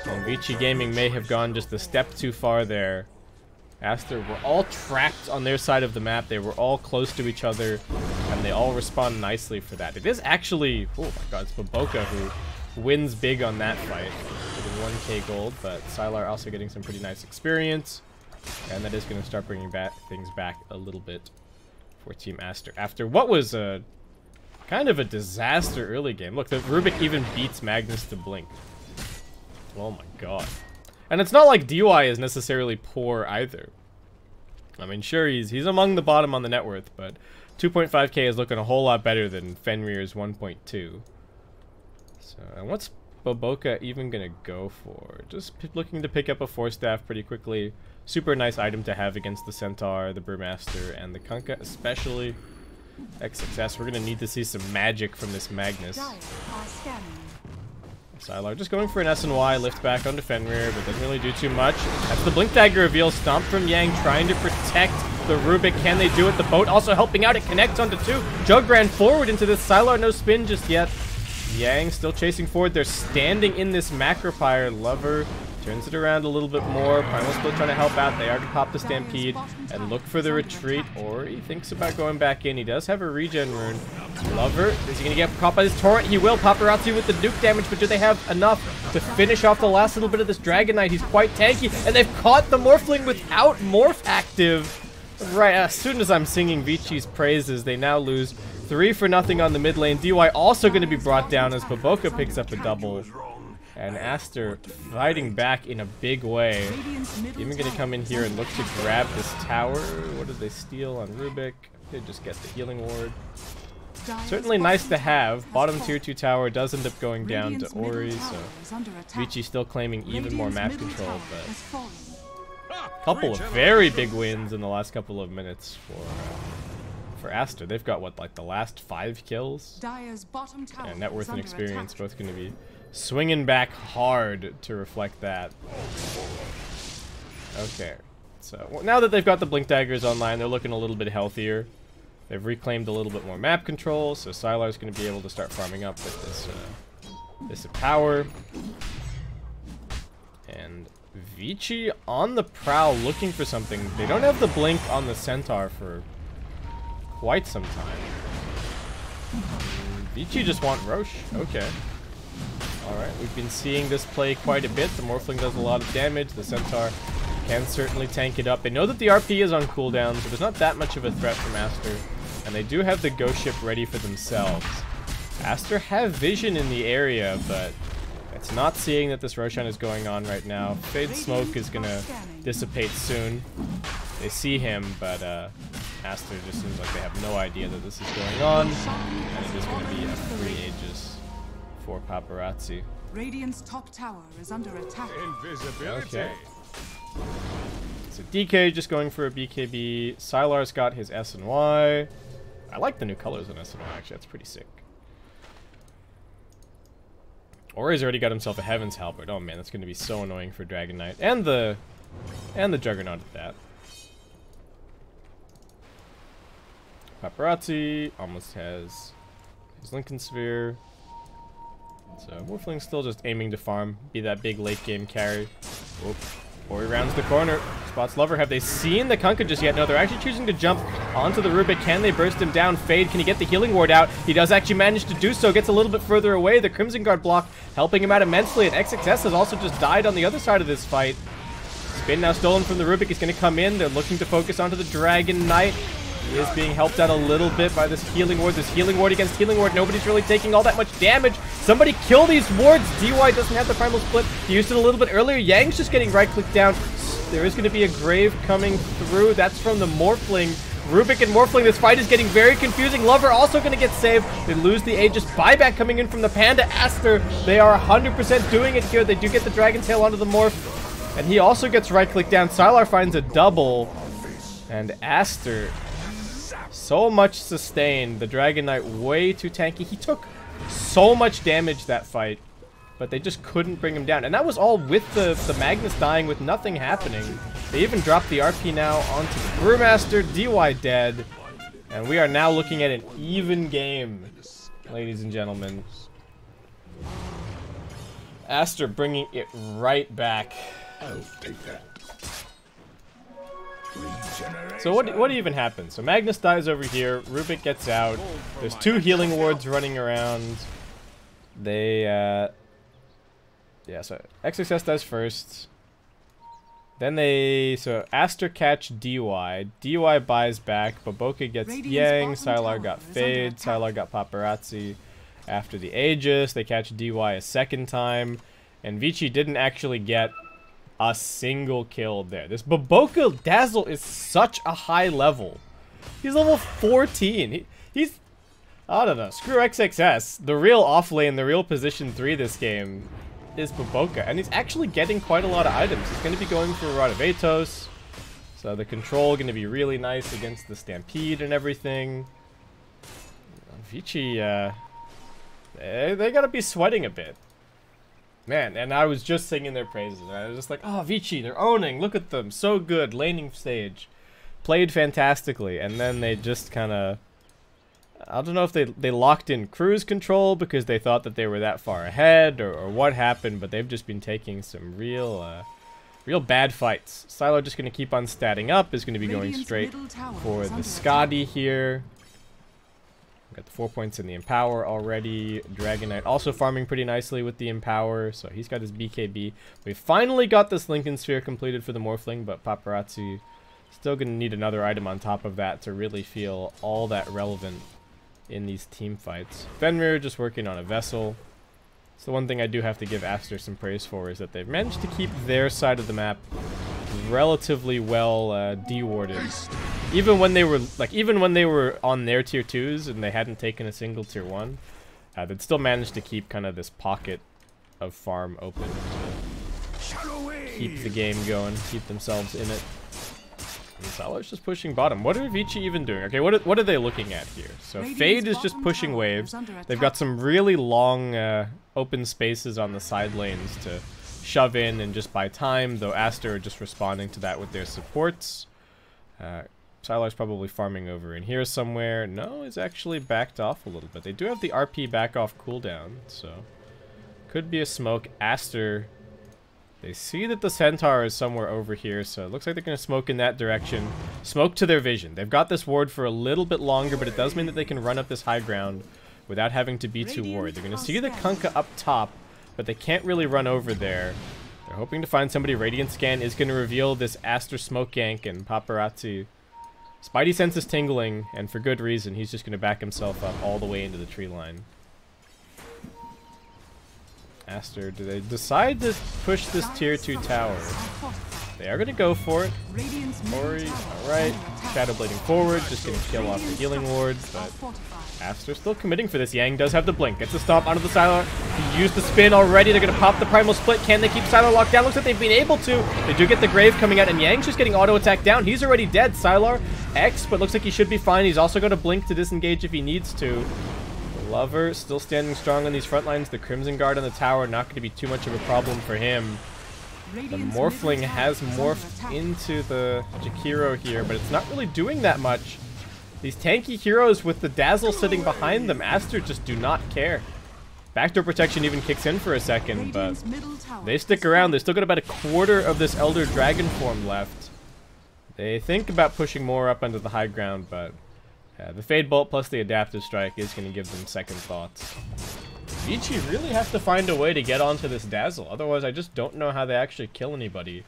And Vici Gaming may have gone just a step too far there. Aster were all trapped on their side of the map. They were all close to each other, and they all respond nicely for that. It is actually, oh my god, it's Baboka who wins big on that fight. Getting 1k gold, but Sylar also getting some pretty nice experience. And that is going to start bringing things back a little bit for Team Aster. After what was a kind of a disaster early game. Look, the Rubik even beats Magnus to Blink. Oh my god. And it's not like DY is necessarily poor either. I mean, sure, he's among the bottom on the net worth, but 2.5k is looking a whole lot better than Fenrir's 1.2. So, and what's Boboka even gonna go for? Just looking to pick up a 4-staff pretty quickly. Super nice item to have against the Centaur, the Brewmaster, and the Kunkka, especially. XXS, we're gonna need to see some magic from this Magnus. Sylar just going for an S&Y, lift back onto Fenrir, but doesn't really do too much. That's the Blink Dagger reveal. Stomp from Yang, trying to protect the Rubik. Can they do it? The boat also helping out. It connects onto 2. Jug ran forward into this. Sylar, no spin just yet. Yang still chasing forward. They're standing in this Macropire. Lover turns it around a little bit more. Primal's still trying to help out. They already popped the Stampede and look for the retreat, or he thinks about going back in. He does have a regen rune. Lover, is he going to get caught by this torrent? He will. Paparazzi with the nuke damage, but do they have enough to finish off the last little bit of this Dragon Knight? He's quite tanky, and they've caught the Morphling without Morph active. Right, as soon as I'm singing Vici's praises, they now lose 3-0 on the mid lane. DY also going to be brought down as Boboka picks up a double. And Aster fighting back in a big way. Even going to come in here and look to grab this tower. What did they steal on Rubik? They just get the healing ward. Certainly nice to have. Bottom tier 2 tower does end up going down to Ori, so Vici still claiming even more map control, but a couple of very big wins in the last couple of minutes for Aster. They've got, what, like the last 5 kills? And net worth and experience both going to be swinging back hard to reflect that. Okay, so well, now that they've got the Blink Daggers online, they're looking a little bit healthier. They've reclaimed a little bit more map control, so Sylar's going to be able to start farming up with this power. And Vici on the prowl looking for something. They don't have the blink on the Centaur for quite some time. Vici just want Roche. Okay. Alright, we've been seeing this play quite a bit. The Morphling does a lot of damage. The Centaur can certainly tank it up. They know that the RP is on cooldown, so there's not that much of a threat from Aster. And they do have the ghost ship ready for themselves. Aster have vision in the area, but it's not seeing that this Roshan is going on right now. Fade Smoke is going to dissipate soon. They see him, but Aster just seems like they have no idea that this is going on. And it is going to be a free Aegis for Paparazzi. Radiant's top tower is under attack. Invisibility. Okay. So DK just going for a BKB. Sylar's got his S and Y. I like the new colors on S and Y, actually. That's pretty sick. Ori's already got himself a Heaven's Halberd. Oh man, that's going to be so annoying for Dragon Knight. And the Juggernaut at that. Paparazzi almost has his Lincoln Sphere. So Morphling's still just aiming to farm, be that big late game carry. Oop. Ori rounds the corner, spots Lover. Have they seen the Kunkka just yet? No, they're actually choosing to jump onto the Rubik. Can they burst him down? Fade, can he get the healing ward out? He does actually manage to do so, gets a little bit further away. The Crimson Guard block helping him out immensely, and XXS has also just died on the other side of this fight. Spin now stolen from the Rubik. He's going to come in. They're looking to focus onto the Dragon Knight. He is being helped out a little bit by this healing ward. This healing ward against healing ward. Nobody's really taking all that much damage. Somebody kill these wards. DY doesn't have the primal split. He used it a little bit earlier. Yang's just getting right-clicked down. There is going to be a grave coming through. That's from the Morphling. Rubik and Morphling. This fight is getting very confusing. Lover also going to get saved. They lose the Aegis. Buyback coming in from the Panda. Aster. They are 100% doing it here. They do get the Dragon Tail onto the Morph. And he also gets right-clicked down. Sylar finds a double. And Aster... so much sustain. The Dragon Knight way too tanky. He took so much damage that fight, but they just couldn't bring him down. And that was all with the Magnus dying with nothing happening. They even dropped the RP now onto the Brewmaster. DY dead. And we are now looking at an even game, ladies and gentlemen. Aster bringing it right back. I'll take that. So what even happens? So Magnus dies over here, Rubik gets out, there's 2 healing wards running around. They, yeah, so XXS dies first. Then so Aster catch DY, DY buys back, Boboka gets Yang, Sylar got Fade, Sylar got Paparazzi. After the Aegis, they catch DY a second time, and Vici didn't actually get a single kill there. This Baboka Dazzle is such a high level. He's level 14. He's... I don't know. Screw XXS. The real off lane, the real position 3 this game is Baboka. And he's actually getting quite a lot of items. He's going to be going for a Rod of Atos. So the control going to be really nice against the Stampede and everything. Vici, they got to be sweating a bit. Man, and I was just singing their praises. And I was just like, oh, Vici, they're owning. Look at them. So good. Laning stage. Played fantastically. And then they just kind of... I don't know if they locked in cruise control because they thought that they were that far ahead or what happened, but they've just been taking some real bad fights. Sylar just going to keep on statting up, is going to be going straight for the Scotty here. Got the 4 points in the Empower already. Dragon Knight also farming pretty nicely with the Empower, so he's got his BKB. We finally got this Lincoln Sphere completed for the Morphling, but Paparazzi still going to need another item on top of that to really feel all that relevant in these team fights. Fenrir just working on a vessel. So one thing I do have to give Aster some praise for is that they've managed to keep their side of the map relatively well de-warded. Even when they were on their tier 2s and they hadn't taken a single tier 1, they'd still managed to keep kind of this pocket of farm open to keep the game going, keep themselves in it. Salar's just pushing bottom. What are Vici even doing? Okay, what are they looking at here? So Fade is just pushing waves. They've got some really long open spaces on the side lanes to shove in and just buy time, though Aster are just responding to that with their supports. Sylar's probably farming over in here somewhere. No, he's actually backed off a little bit. They do have the RP back off cooldown, so could be a smoke. Aster... They see that the Centaur is somewhere over here, so it looks like they're going to smoke in that direction. Smoke to their vision. They've got this ward for a little bit longer, but it does mean that they can run up this high ground without having to be too worried. They're going to see the Kunkka up top, but they can't really run over there. They're hoping to find somebody. Radiant Scan is going to reveal this Aster smoke gank, and Paparazzi. Spidey sense is tingling, and for good reason. He's just going to back himself up all the way into the tree line. Aster, do they decide to push this tier 2 tower? They are going to go for it. Ori, alright. Shadow blading forward, just going to kill off the healing wards, but Aster still committing for this. Yang does have the blink. Gets the stomp onto the Sylar. He used the spin already. They're going to pop the primal split. Can they keep Sylar locked down? Looks like they've been able to. They do get the grave coming out, and Yang's just getting auto attacked down. He's already dead. Sylar X, but looks like he should be fine. He's also going to blink to disengage if he needs to. Lover still standing strong on these front lines. The Crimson Guard on the tower, not going to be too much of a problem for him. The Morphling has morphed into the Jakiro here, but it's not really doing that much. These tanky heroes with the Dazzle sitting behind them, Aster just do not care. Backdoor protection even kicks in for a second, but they stick around. They still got about a quarter of this Elder Dragon form left. They think about pushing more up onto the high ground, but the Fade Bolt plus the Adaptive Strike is going to give them second thoughts. Vici really has to find a way to get onto this Dazzle. Otherwise, I just don't know how they actually kill anybody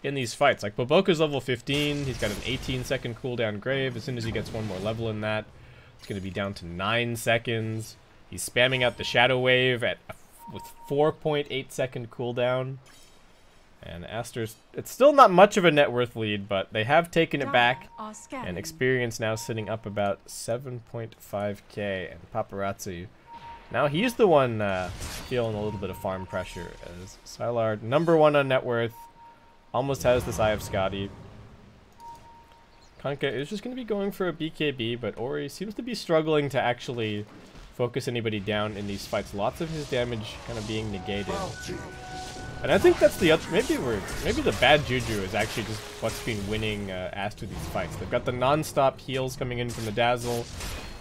in these fights. Like, Baboka's level 15. He's got an 18-second cooldown Grave. As soon as he gets one more level in that, it's going to be down to 9 seconds. He's spamming out the Shadow Wave with 4.8-second cooldown. And Aster's, it's still not much of a net worth lead, but they have taken it back. And Experience now sitting up about 7.5k. And Paparazzi, now he's the one feeling a little bit of farm pressure. As Sylar, #1 on net worth, almost has this Eye of Scotty. Kunkka is just going to be going for a BKB, but Ori seems to be struggling to actually focus anybody down in these fights. Lots of his damage kind of being negated. And I think that's the other, maybe the bad juju is actually just what's been winning Aster these fights. They've got the non-stop heals coming in from the Dazzle,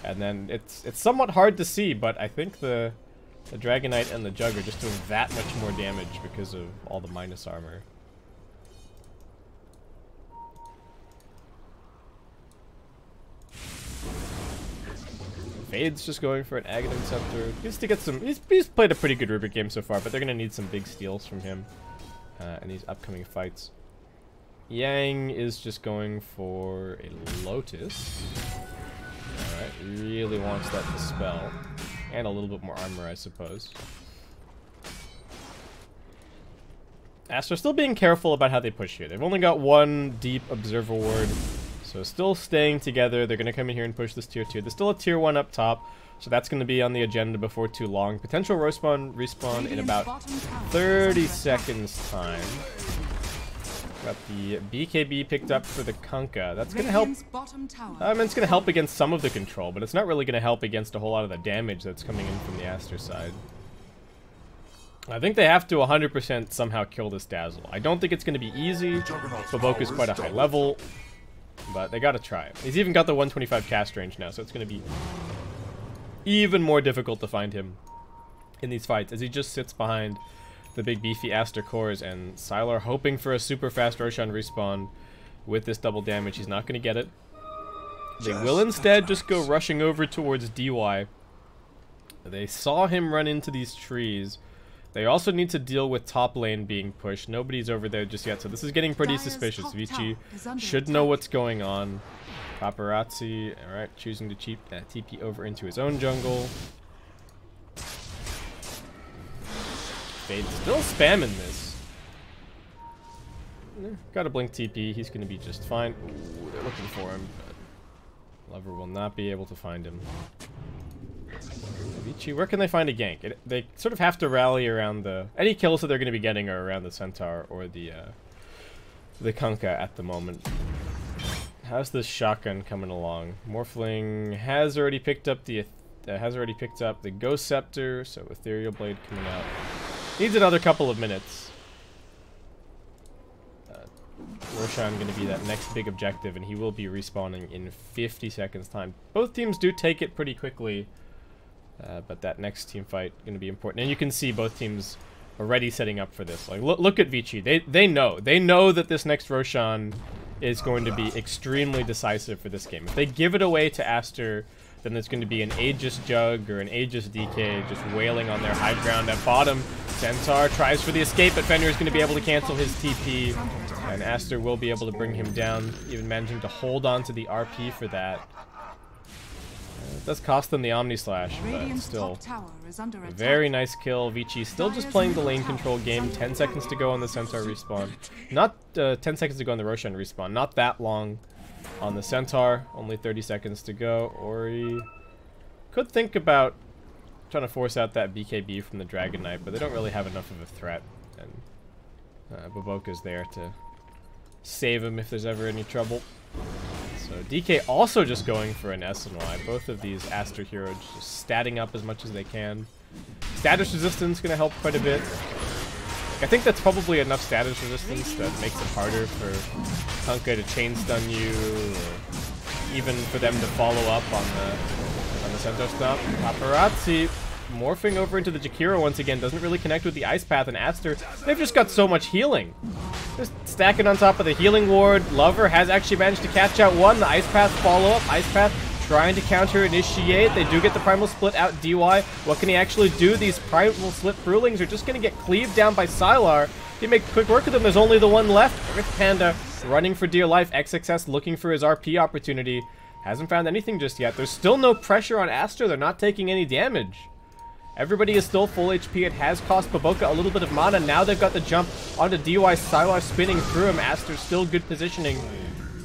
and then it's somewhat hard to see, but I think the Dragon Knight and the Jug are just doing that much more damage because of all the minus armor. Fade's just going for an Aghanim Scepter. Just to get some, he's played a pretty good Rubik game so far, but they're going to need some big steals from him in these upcoming fights. Yang is just going for a Lotus. Alright, really wants that Dispel. And a little bit more armor, I suppose. Aster still being careful about how they push here. They've only got one deep observer ward, so still staying together. They're going to come in here and push this tier 2. There's still a tier 1 up top, so that's going to be on the agenda before too long. Potential respawn in about 30 seconds time. Got the BKB picked up for the Kunkka. That's going to help. I mean, it's going to help against some of the control, but it's not really going to help against a whole lot of the damage that's coming in from the Aster side. I think they have to 100% somehow kill this Dazzle. I don't think it's going to be easy. Baboka's quite a high level, but they got to try it. He's even got the 125 cast range now, so it's going to be even more difficult to find him in these fights as he just sits behind the big beefy Aster cores, and Sylar hoping for a super fast Roshan respawn with this double damage. He's not going to get it. They will instead just go rushing over towards DY. They saw him run into these trees. They also need to deal with top lane being pushed. Nobody's over there just yet, so this is getting pretty suspicious. Vici should know what's going on. Paparazzi, alright, choosing to TP over into his own jungle. Fade's still spamming this. Got a blink TP, he's going to be just fine. Ooh, they're looking for him, but Lover will not be able to find him. Vici, where can they find a gank? They sort of have to rally around the... Any kills that they're going to be getting are around the Centaur or the Kunkka at the moment. How's this shotgun coming along? Morphling has already picked up the Ghost Scepter, so Ethereal Blade coming out. Needs another couple of minutes. Roshan going to be that next big objective, and he will be respawning in 50 seconds time. Both teams do take it pretty quickly. But that next team fight going to be important, and you can see both teams already setting up for this. Like, look at Vici. They know that this next Roshan is going to be extremely decisive for this game. If they give it away to Aster, then there's going to be an Aegis Jug or an Aegis DK just wailing on their high ground at bottom. Centaur tries for the escape, but Fenrir is going to be able to cancel his TP, and Aster will be able to bring him down, even managing to hold on to the RP for that. It does cost them the Omni Slash, but still. A very nice kill. Vici still just playing the lane control game. 10 seconds to go on the Centaur respawn. Not 10 seconds to go on the Roshan respawn. Not that long on the Centaur. Only 30 seconds to go. Ori could think about trying to force out that BKB from the Dragon Knight, but they don't really have enough of a threat. And Baboka's there to save him if there's ever any trouble. So DK also just going for an SNY. Both of these Aster heroes just statting up as much as they can. Status resistance going to help quite a bit. I think that's probably enough status resistance that makes it harder for Kunkka to chain stun you, or even for them to follow up on the Centaur stomp. Paparazzi morphing over into the Jakiro once again, doesn't really connect with the Ice Path, and Aster, they've just got so much healing. Just stacking on top of the healing ward. Lover has actually managed to catch out one. The Ice Path follow-up. Ice Path trying to counter-initiate. They do get the Primal Split out DY. What can he actually do? These Primal Split Brewlings are just going to get cleaved down by Sylar. He make quick work of them. There's only the one left. Earth Panda running for dear life. XXS looking for his RP opportunity. Hasn't found anything just yet. There's still no pressure on Aster. They're not taking any damage. Everybody is still full HP. It has cost Baboka a little bit of mana. Now they've got the jump onto DY. Sylar spinning through him. Aster's still good positioning.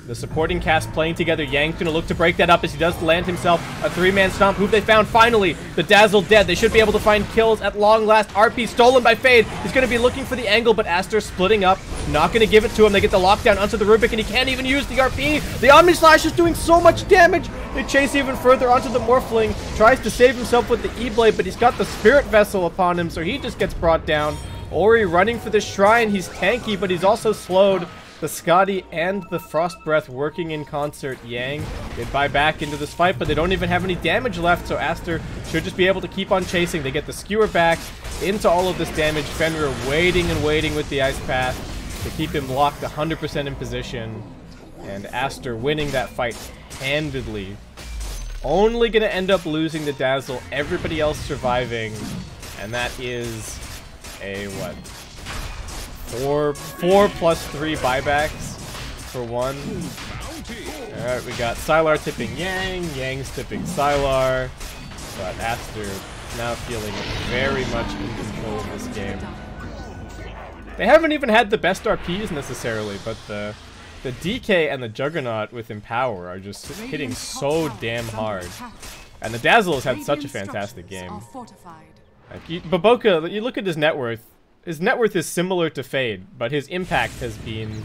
The supporting cast playing together. Yang's going to look to break that up as he does land himself a three-man stomp. Who they found? Finally, the Dazzle dead. They should be able to find kills at long last. RP stolen by Fade. He's going to be looking for the angle, but Aster splitting up. Not going to give it to him. They get the lockdown onto the Rubik, and he can't even use the RP. The Omni Slash is doing so much damage. They chase even further onto the Morphling. Tries to save himself with the E-Blade, but he's got the Spirit Vessel upon him, so he just gets brought down. Ori running for the Shrine. He's tanky, but he's also slowed. The Scotty and the Frost Breath working in concert. Yang get buy back into this fight, but they don't even have any damage left, so Aster should just be able to keep on chasing. They get the Skewer back into all of this damage. Fenrir waiting and waiting with the Ice Path to keep him locked 100% in position. And Aster winning that fight handedly. Only going to end up losing the Dazzle. Everybody else surviving. And that is a, what? 4 plus 3 buybacks for one. Alright, we got Sylar tipping Yang, Yang's tipping Sylar, but Aster now feeling very much in control of this game. They haven't even had the best RPs necessarily, but the DK and the Juggernaut with Empower are just hitting so damn hard. And the Dazzle has had such a fantastic game. Like, Baboka, you look at his net worth. His net worth is similar to Fade, but his impact has been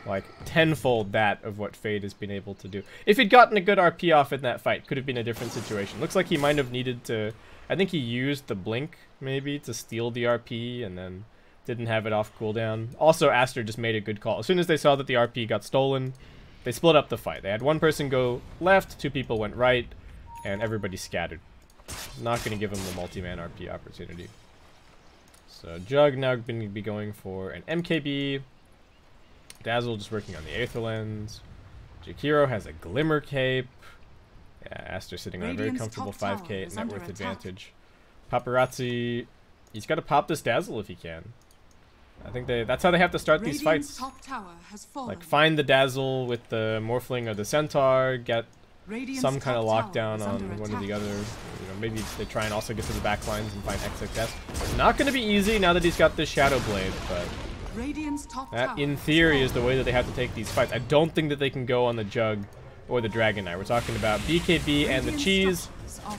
like tenfold that of what Fade has been able to do. If he'd gotten a good RP off in that fight, could have been a different situation. Looks like he might have needed to... I think he used the Blink, maybe, to steal the RP, and then didn't have it off cooldown. Also, Aster just made a good call. As soon as they saw that the RP got stolen, they split up the fight. They had one person go left, 2 people went right, and everybody scattered. Not going to give him the multi-man RP opportunity. So Jug now going to be going for an MKB. Dazzle just working on the Aether Lens. Jakiro has a Glimmer Cape. Yeah, Aster sitting on a very comfortable 5k net worth advantage. Paparazzi, he's got to pop this Dazzle if he can. I think that's how they have to start these fights. Like, find the Dazzle with the Morphling or the Centaur, get some kind of lockdown on one or the other. You know, maybe they try and also get to the back lines and find XXS. Not going to be easy now that he's got this Shadow Blade, but that, in theory, is the way that they have to take these fights. I don't think that they can go on the Jug or the Dragon Knight. We're talking about BKB and the Cheese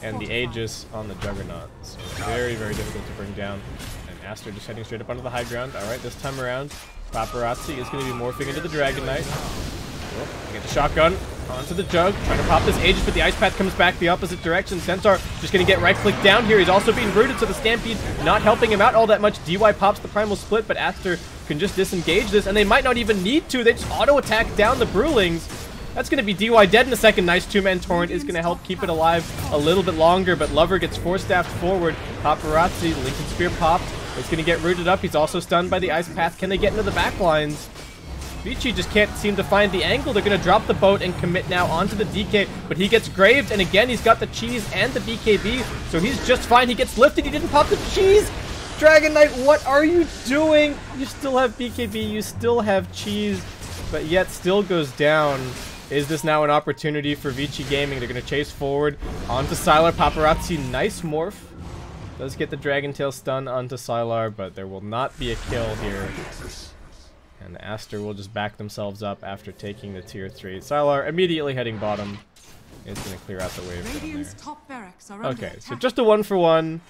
and the Aegis on the Juggernaut. So very, very difficult to bring down. And Aster just heading straight up onto the high ground. Alright, this time around, Paparazzi is going to be morphing into the Dragon Knight. Oh, get the shotgun onto the Jug, trying to pop this Aegis, but the Ice Path comes back the opposite direction. Centaur just going to get right-click down here. He's also being rooted, so the Stampede not helping him out all that much. DY pops the Primal Split, but Aster can just disengage this, and they might not even need to. They just auto-attack down the Brewlings. That's going to be DY dead in a second. Nice 2-man torrent is going to help keep it alive a little bit longer, but Lover gets force-staffed forward. Paparazzi, Lincoln Spear popped. It's going to get rooted up. He's also stunned by the Ice Path. Can they get into the back lines? Vici just can't seem to find the angle. They're going to drop the boat and commit now onto the DK, but he gets graved, and again, he's got the Cheese and the BKB, so he's just fine. He gets lifted. He didn't pop the Cheese. Dragon Knight, what are you doing? You still have BKB. You still have Cheese, but yet still goes down. Is this now an opportunity for Vici Gaming? They're going to chase forward onto Sylar. Paparazzi, nice morph. Does get the Dragon Tail stun onto Sylar, but there will not be a kill here. And Aster will just back themselves up after taking the tier 3. Sylar immediately heading bottom. It's going to clear out the wave from there. Okay, so just a 1-for-1.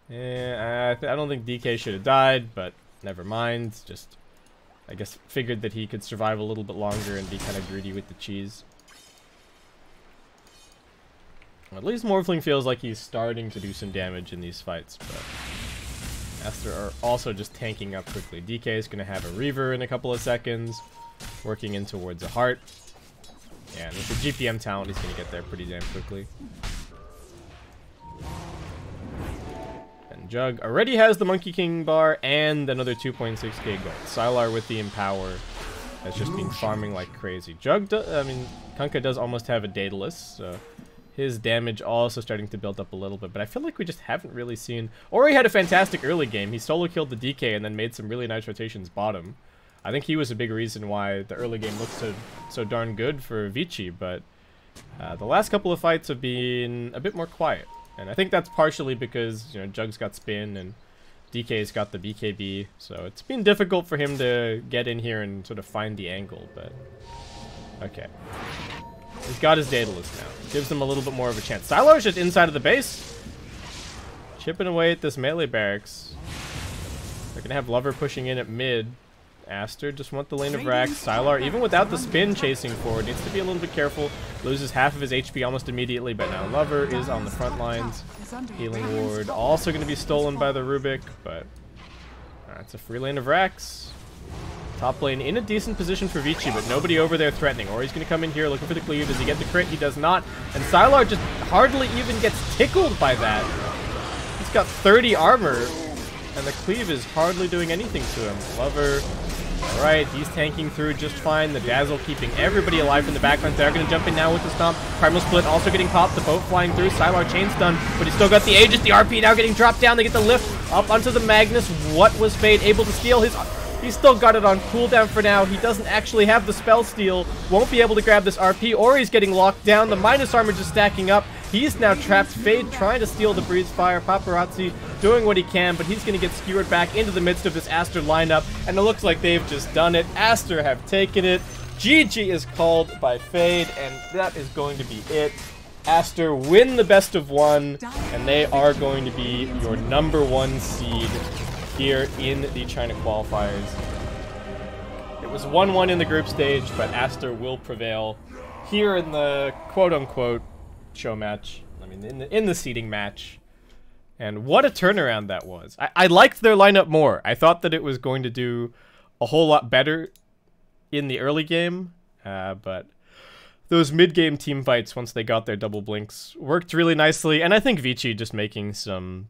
Yeah, I don't think DK should have died, but never mind. Just, I guess, figured that he could survive a little bit longer and be kind of greedy with the Cheese. At least Morphling feels like he's starting to do some damage in these fights, but Aster are also just tanking up quickly. DK is going to have a Reaver in a couple of seconds, working in towards a Heart. Yeah, and with the GPM talent, he's going to get there pretty damn quickly. And Jug already has the Monkey King bar and another 2.6k gold. Sylar with the Empower has just been farming like crazy. Jug, Kunkka does almost have a Daedalus, so his damage also starting to build up a little bit, but I feel like we just haven't really seen... Ori had a fantastic early game. He solo killed the DK and then made some really nice rotations bottom. I think he was a big reason why the early game looked so darn good for Vici, but the last couple of fights have been a bit more quiet. And I think that's partially because, you know, Jug's got spin and DK's got the BKB, so it's been difficult for him to get in here and sort of find the angle, but... Okay. He's got his Daedalus now. Gives him a little bit more of a chance. Sylar's just inside of the base. Chipping away at this melee barracks. They're going to have Lover pushing in at mid. Aster just want the lane of Rax. Sylar, even without the spin chasing forward, needs to be a little bit careful. Loses half of his HP almost immediately, but now Lover is on the front lines. Healing Ward also going to be stolen by the Rubik, but it's a free lane of Rax. Top lane in a decent position for Vici, but nobody over there threatening. Or he's going to come in here looking for the cleave. Does he get the crit? He does not. And Sylar just hardly even gets tickled by that. He's got 30 armor, and the cleave is hardly doing anything to him. Lover, alright, he's tanking through just fine. The Dazzle keeping everybody alive in the backline. They're going to jump in now with the Stomp. Primal Split also getting popped. The boat flying through. Sylar chain stun, but he's still got the Aegis. The RP now getting dropped down. They get the lift up onto the Magnus. What was Fade able to steal? He's still got it on cooldown for now. He doesn't actually have the spell steal. Won't be able to grab this RP, or he's getting locked down. The minus armor just stacking up, He's now trapped. Fade trying to steal the breeze fire. Paparazzi doing what he can, but he's going to get skewered back into the midst of this Aster lineup, and it looks like they've just done it. Aster have taken it. GG is called by Fade, and that is going to be it. Aster win the best of one, and they are going to be your #1 seed here in the China qualifiers. It was 1-1 in the group stage, but Aster will prevail here in the quote-unquote show match. I mean, in the seeding match. And what a turnaround that was. I liked their lineup more. I thought that it was going to do a whole lot better in the early game, but those mid-game team fights, once they got their double blinks, worked really nicely. And I think Vici just making some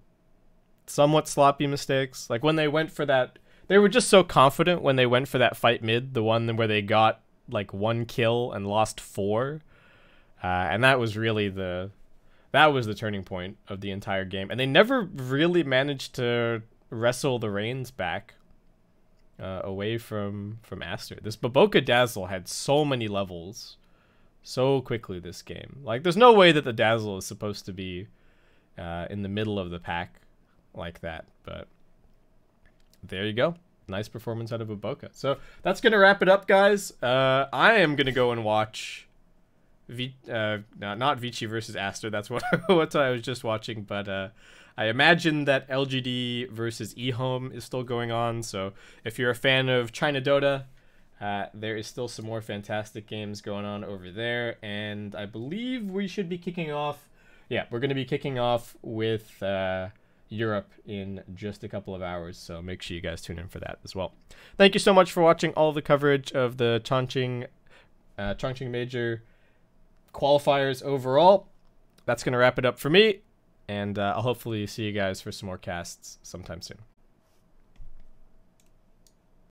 somewhat sloppy mistakes. Like when they went for that, they were just so confident when they went for that fight mid, the one where they got like 1 kill and lost 4. And that was really the turning point of the entire game. And they never really managed to wrestle the reins back away from Aster. This Baboka Dazzle had so many levels so quickly this game. Like, there's no way that the Dazzle is supposed to be in the middle of the pack like that. But there you go. Nice performance out of Baboka. So that's going to wrap it up, guys. I am going to go and watch... not Vici versus Aster, that's what I was just watching, but I imagine that LGD versus eHome is still going on, so if you're a fan of China Dota, there is still some more fantastic games going on over there, and I believe we should be kicking off, we're going to be kicking off with Europe in just a couple of hours, so make sure you guys tune in for that as well. Thank you so much for watching all the coverage of the Chongqing Major qualifiers overall. That's going to wrap it up for me, and I'll hopefully see you guys for some more casts sometime soon.